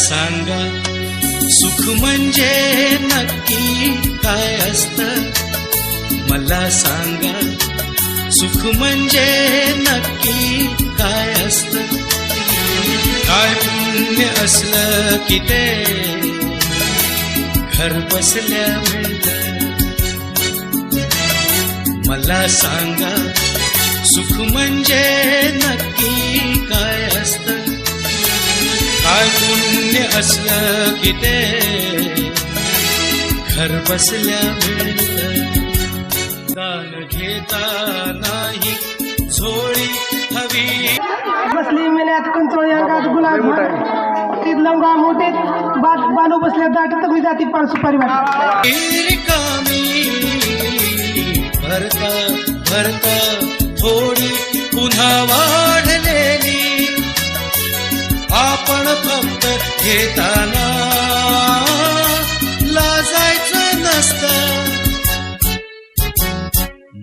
सांगा सुख म्हणजे नक्की काय असतं? मला सांगा सुख म्हणजे नक्की काय असतं? काय पुण्य असलं की ते घर बसल्या मिळतं? मला सांगा सुख म्हणजे नक्की काय असतं? काय पुण्य असलं की ते घर बसल्या मिळतं? दान घेता नाही झोळी हवी बसली मेल्यात कंचोळी अंगात गुलाब लवंगा मोठे बालू बसल्या दाट कमी जाती पान सुपारी वाट रिकामी भरता भरता थोडी पुन्हा वाढलेली आपण फक्त घेताना लाजायचं नसतं.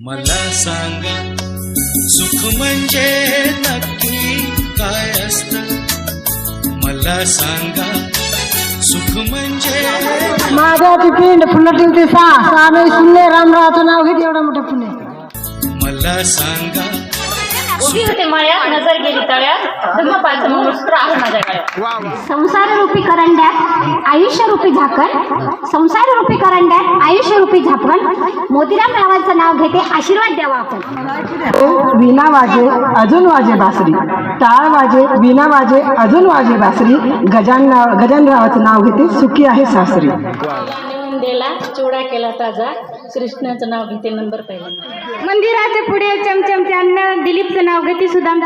मला सांगा सुख म्हणजे नक्की काय असतं? मला सांगा सुख म्हणजे माझ्या पिंड फुलटी ते सामे सुनले रामरावचं नाव घेते एवढं मोठं पुणे. मला सांगा उभी होते माळ्यात नजर गेली तळ्यात धम्मपालचं मंगळसूत्र आहे माझ्या गळ्यात. संसार रूपी करंड्यात आयुष्य रूपी झाकण, संसार रूपी करंड्यात आयुष्य रूपी झाकण, मोतीराम रावांचं नाव घेते आशीर्वाद द्यावा आपण. वीणा वाजे अजून वाजे बासरी, टाळ वाजे वीणा वाजे अजून वाजे बासरी, गजानरावाचं नाव घेते सुखी आहे सासरी. दिला चिवडा केला ताजा कृष्णाचं नाव घेते नंबर पहिला. मंदिराच्या पुढे चमचमचे अन्न दिलीपचं नाव घेते सुदाम.